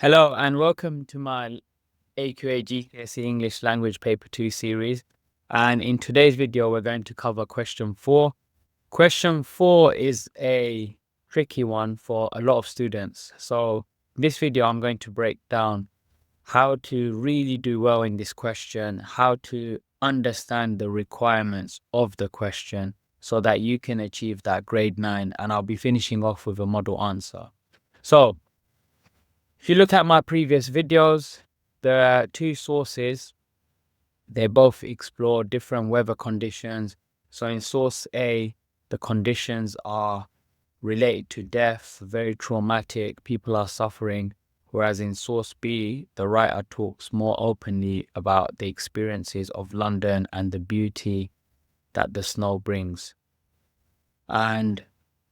Hello and welcome to my AQA GCSE English Language Paper 2 series. And in today's video, we're going to cover question 4. Question 4 is a tricky one for a lot of students. So in this video, I'm going to break down how to really do well in this question, how to understand the requirements of the question so that you can achieve that grade 9. And I'll be finishing off with a model answer. So if you look at my previous videos, there are two sources. They both explore different weather conditions. So in source A, the conditions are related to death, very traumatic, people are suffering. Whereas in source B, the writer talks more openly about the experiences of London and the beauty that the snow brings. And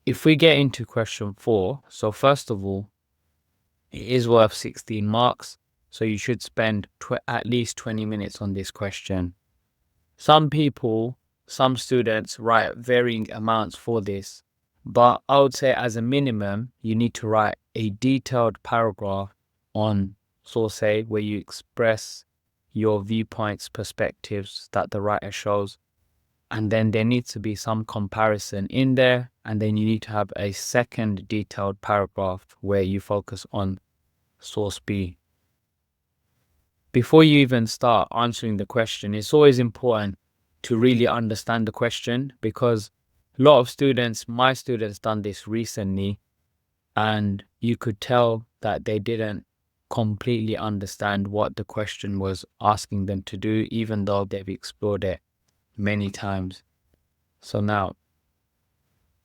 if we get into question 4, so first of all, it is worth 16 marks, so you should spend at least 20 minutes on this question. Some students write varying amounts for this, but I would say as a minimum, you need to write a detailed paragraph on source A where you express your viewpoints, perspectives that the writer shows. And then there needs to be some comparison in there. And then you need to have a second detailed paragraph where you focus on source B. Before you even start answering the question, it's always important to really understand the question, because a lot of students, my students, done this recently, and you could tell that they didn't completely understand what the question was asking them to do, even though they've explored it many times. So now,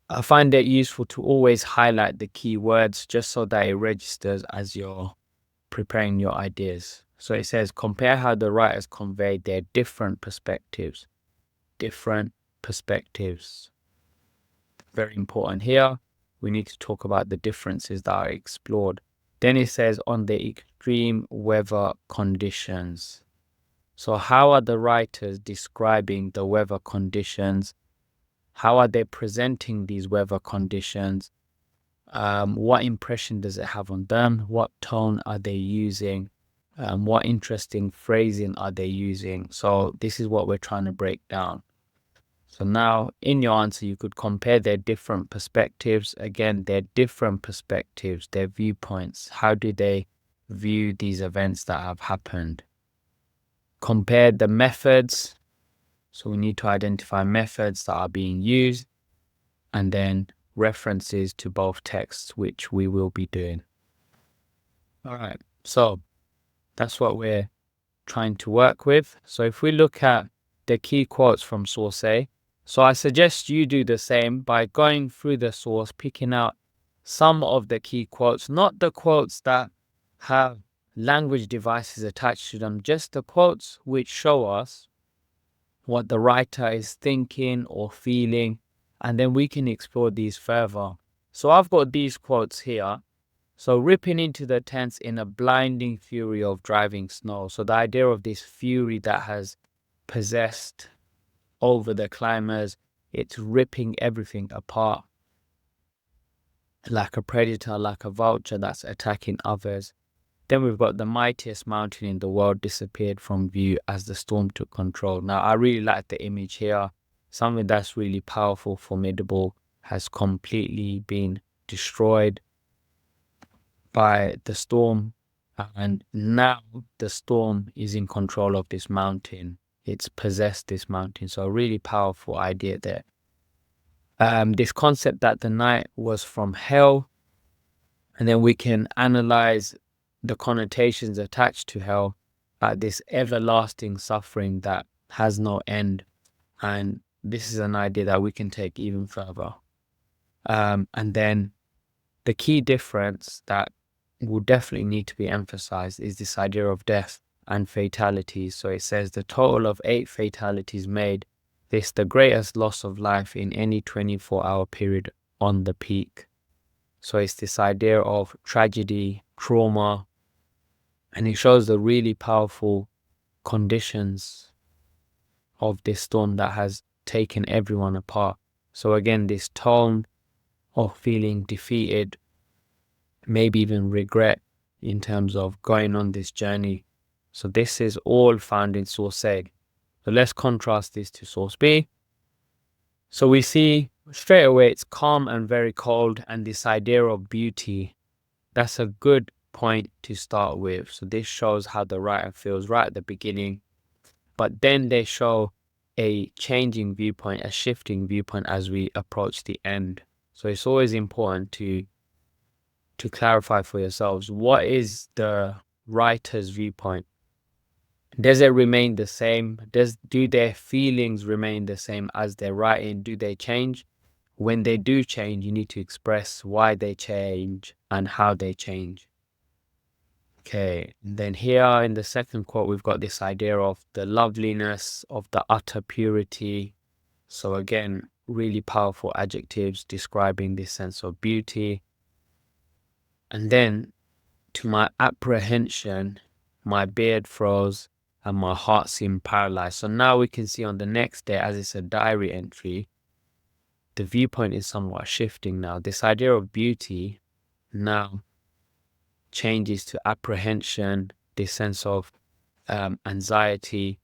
I find it useful to always highlight the key words just so that it registers as you're preparing your ideas. So it says, compare how the writers conveyed their different perspectives. Different perspectives. Very important here. We need to talk about the differences that are explored. Then it says, on the extreme weather conditions. So how are the writers describing the weather conditions? How are they presenting these weather conditions? What impression does it have on them? What tone are they using? What interesting phrasing are they using? So this is what we're trying to break down. So now in your answer, you could compare their different perspectives. Again, their different perspectives, their viewpoints. How do they view these events that have happened? Compare the methods. So we need to identify methods that are being used, and then references to both texts, which we will be doing. All right, so that's what we're trying to work with. So if we look at the key quotes from source A, so I suggest you do the same by going through the source, picking out some of the key quotes, not the quotes that have language devices attached to them, just the quotes which show us what the writer is thinking or feeling, and then we can explore these further. So I've got these quotes here. So ripping into the tents in a blinding fury of driving snow. So the idea of this fury that has possessed over the climbers, it's ripping everything apart like a predator, like a vulture that's attacking others. Then we've got the mightiest mountain in the world disappeared from view as the storm took control. Now, I really like the image here. Something that's really powerful, formidable, has completely been destroyed by the storm. And now the storm is in control of this mountain. It's possessed this mountain. So a really powerful idea there. This concept that the night was from hell. And then we can analyze the connotations attached to hell, this everlasting suffering that has no end. And this is an idea that we can take even further. And then the key difference that will definitely need to be emphasized is this idea of death and fatalities. So it says the total of 8 fatalities made this the greatest loss of life in any 24-hour period on the peak. So it's this idea of tragedy, trauma, and it shows the really powerful conditions of this storm that has taken everyone apart. So again, this tone of feeling defeated, maybe even regret, in terms of going on this journey. So this is all found in source A. So let's contrast this to source B. So we see straight away it's calm and very cold, and this idea of beauty, that's a good point to start with. So this shows how the writer feels right at the beginning, but then they show a changing viewpoint, a shifting viewpoint as we approach the end. So it's always important to clarify for yourselves, what is the writer's viewpoint? Does it remain the same? Do their feelings remain the same as they're writing? Do they change? When they do change, you need to express why they change and how they change. Okay, and then here in the second quote, we've got this idea of the loveliness of the utter purity. So again, really powerful adjectives describing this sense of beauty. And then, to my apprehension, my beard froze and my heart seemed paralyzed. So now we can see on the next day, as it's a diary entry, the viewpoint is somewhat shifting now. This idea of beauty now changes to apprehension, this sense of anxiety.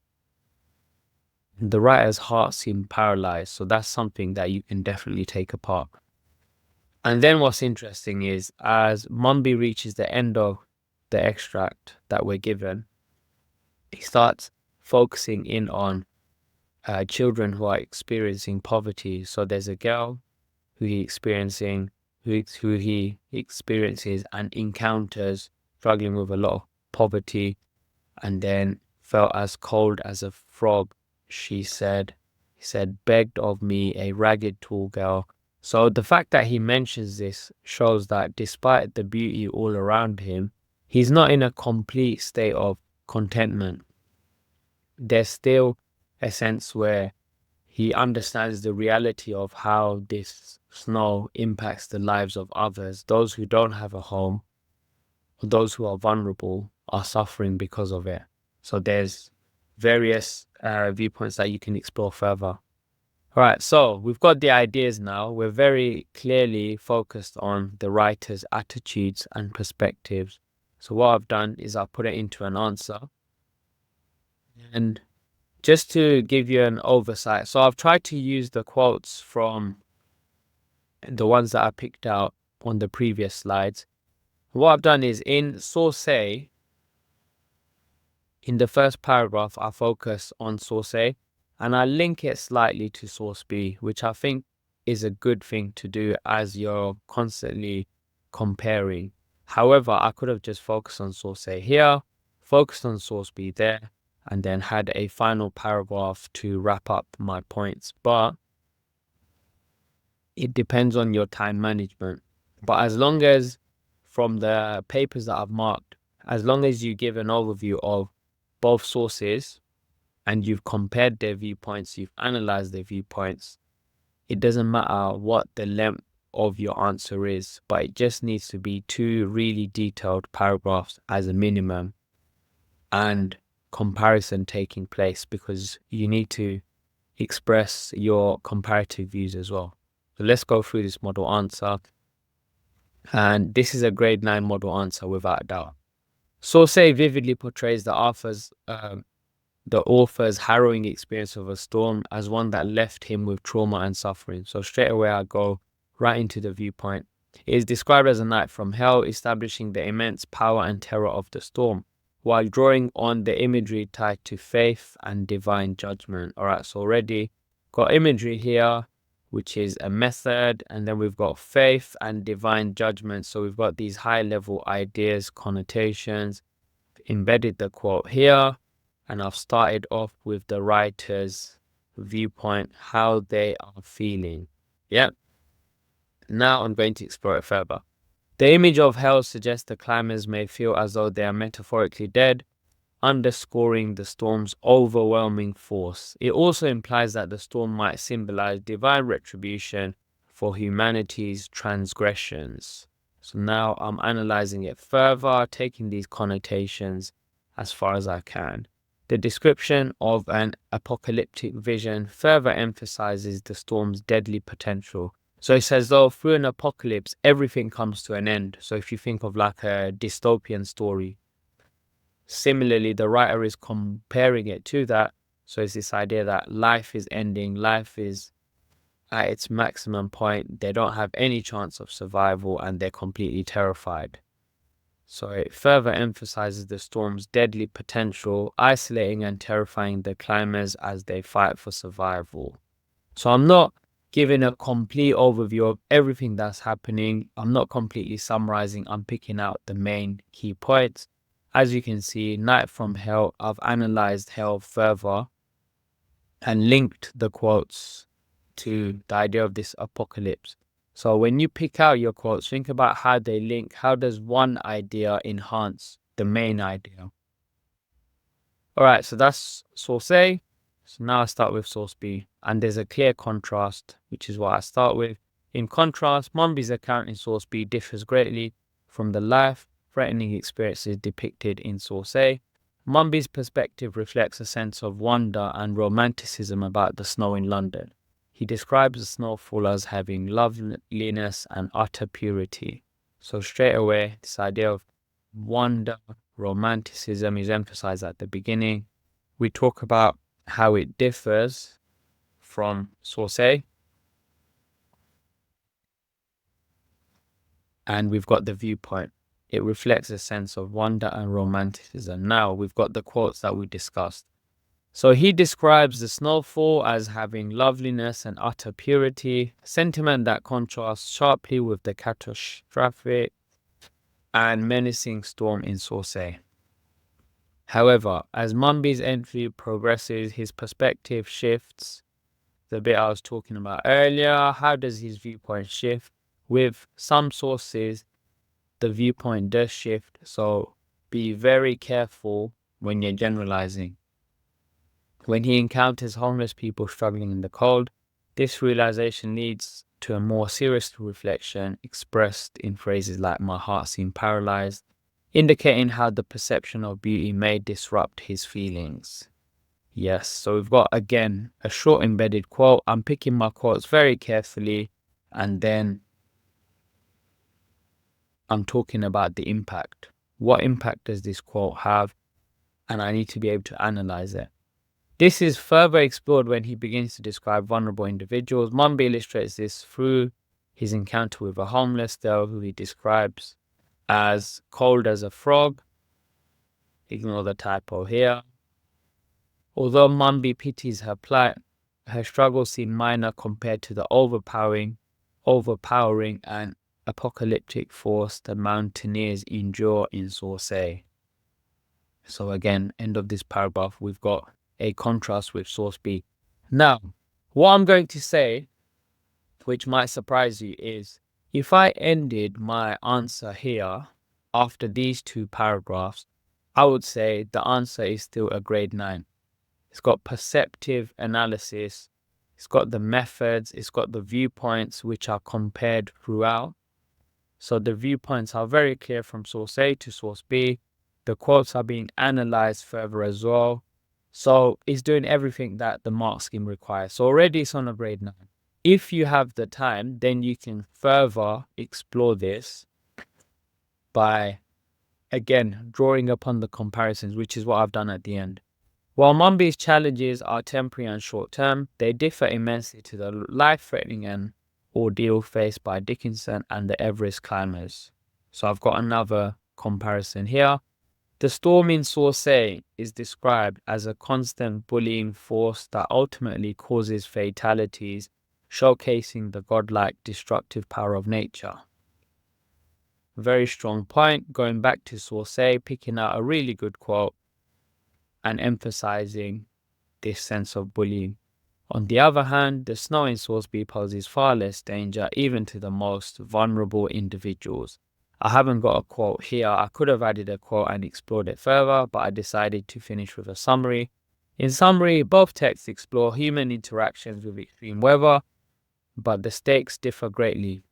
The writer's heart seemed paralyzed. So that's something that you can definitely take apart. And then what's interesting is, as Mumby reaches the end of the extract that we're given, he starts focusing in on children who are experiencing poverty. So there's a girl who he experiences and encounters struggling with a lot of poverty, and then felt as cold as a frog. He said, begged of me, a ragged tall girl. So the fact that he mentions this shows that despite the beauty all around him, he's not in a complete state of contentment. There's still a sense where he understands the reality of how this snow impacts the lives of others. Those who don't have a home, or those who are vulnerable, are suffering because of it. So there's various viewpoints that you can explore further. All right, so we've got the ideas now. We're very clearly focused on the writer's attitudes and perspectives. So what I've done is I've put it into an answer. And just to give you an oversight, so I've tried to use the quotes from the ones that I picked out on the previous slides. What I've done is, in source A, in the first paragraph, I focus on source A, and I link it slightly to source B, which I think is a good thing to do as you're constantly comparing. However, I could have just focused on source A here, focused on source B there, and then had a final paragraph to wrap up my points. But it depends on your time management. But as long as, from the papers that I've marked, as long as you give an overview of both sources and you've compared their viewpoints, you've analyzed their viewpoints, it doesn't matter what the length of your answer is, but it just needs to be 2 really detailed paragraphs as a minimum, and comparison taking place, because you need to express your comparative views as well. So let's go through this model answer. And this is a grade 9 model answer without a doubt. Source A vividly portrays the author's harrowing experience of a storm as one that left him with trauma and suffering. So straight away I go right into the viewpoint. It is described as a night from hell, establishing the immense power and terror of the storm, while drawing on the imagery tied to faith and divine judgment. All right, so already got imagery here, which is a method, and then we've got faith and divine judgment. So we've got these high-level ideas, connotations, embedded the quote here, and I've started off with the writer's viewpoint, how they are feeling. Yep. Now I'm going to explore it further. The image of hell suggests the climbers may feel as though they are metaphorically dead, underscoring the storm's overwhelming force. It also implies that the storm might symbolize divine retribution for humanity's transgressions. So now I'm analyzing it further, taking these connotations as far as I can. The description of an apocalyptic vision further emphasizes the storm's deadly potential, So it says, though, through an apocalypse, everything comes to an end. So if you think of like a dystopian story, similarly, the writer is comparing it to that. So it's this idea that life is ending, life is at its maximum point. They don't have any chance of survival and they're completely terrified. So it further emphasizes the storm's deadly potential, isolating and terrifying the climbers as they fight for survival. So I'm not giving a complete overview of everything that's happening. I'm not completely summarizing. I'm picking out the main key points. As you can see, Night from Hell, I've analyzed hell further and linked the quotes to the idea of this apocalypse. So when you pick out your quotes, think about how they link. How does one idea enhance the main idea? All right, so that's source A. So now I start with source B, and there's a clear contrast, which is what I start with. In contrast, Mumby's account in source B differs greatly from the life-threatening experiences depicted in source A. Mumby's perspective reflects a sense of wonder and romanticism about the snow in London. He describes the snowfall as having loveliness and utter purity. So straight away, this idea of wonder, romanticism is emphasized at the beginning. We talk about how it differs from source A. And we've got the viewpoint. It reflects a sense of wonder and romanticism. Now we've got the quotes that we discussed. So he describes the snowfall as having loveliness and utter purity, a sentiment that contrasts sharply with the catastrophic and menacing storm in source A. However, as Mumby's entry progresses, his perspective shifts. The bit I was talking about earlier, how does his viewpoint shift? With some sources, the viewpoint does shift, so be very careful when you're generalizing. When he encounters homeless people struggling in the cold, this realization leads to a more serious reflection expressed in phrases like "my heart seemed paralyzed," indicating how the perception of beauty may disrupt his feelings. Yes, so we've got, again, a short embedded quote. I'm picking my quotes very carefully, and then I'm talking about the impact. What impact does this quote have? And I need to be able to analyze it. This is further explored when he begins to describe vulnerable individuals. Mumby illustrates this through his encounter with a homeless girl who he describes as cold as a frog. Ignore the typo here. Although Mumby pities her plight, her struggles seem minor compared to the overpowering and apocalyptic force the mountaineers endure in source A. So again, end of this paragraph, we've got a contrast with source B. Now, what I'm going to say, which might surprise you, is if I ended my answer here after these two paragraphs, I would say the answer is still a grade 9. It's got perceptive analysis, it's got the methods, it's got the viewpoints which are compared throughout. So the viewpoints are very clear from source A to source B. The quotes are being analyzed further as well. So it's doing everything that the mark scheme requires. So already it's on a grade 9. If you have the time, then you can further explore this by, again, drawing upon the comparisons, which is what I've done at the end. While Mumby's challenges are temporary and short-term, they differ immensely to the life-threatening and ordeal faced by Dickinson and the Everest climbers. So I've got another comparison here. The storm in source A is described as a constant bullying force that ultimately causes fatalities, showcasing the godlike destructive power of nature. Very strong point, going back to source A, picking out a really good quote and emphasizing this sense of bullying. On the other hand, the snow in source B poses far less danger even to the most vulnerable individuals. I haven't got a quote here. I could have added a quote and explored it further, but I decided to finish with a summary. In summary, both texts explore human interactions with extreme weather, but the stakes differ greatly.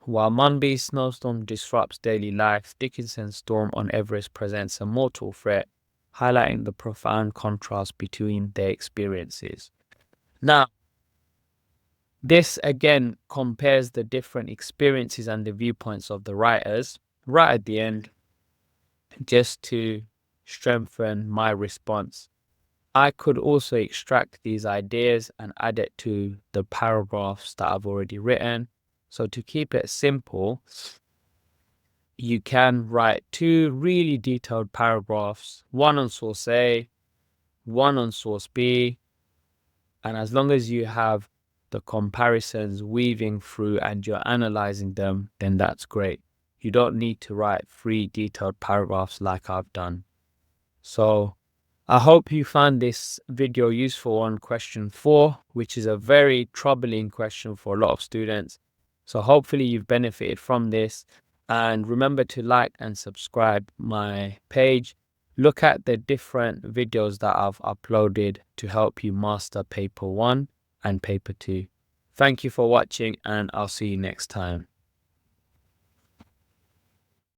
While Mumby's snowstorm disrupts daily life, Dickinson's storm on Everest presents a mortal threat, highlighting the profound contrast between their experiences. Now, This again compares the different experiences and the viewpoints of the writers right at the end, just to strengthen my response. I could also extract these ideas and add it to the paragraphs that I've already written. So to keep it simple, you can write 2 really detailed paragraphs, one on source A, one on source B, and as long as you have the comparisons weaving through and you're analyzing them, then that's great. You don't need to write 3 detailed paragraphs like I've done. So I hope you found this video useful on question 4, which is a very troubling question for a lot of students. So hopefully you've benefited from this, and remember to like and subscribe my page. Look at the different videos that I've uploaded to help you master paper 1 and paper 2. Thank you for watching, and I'll see you next time.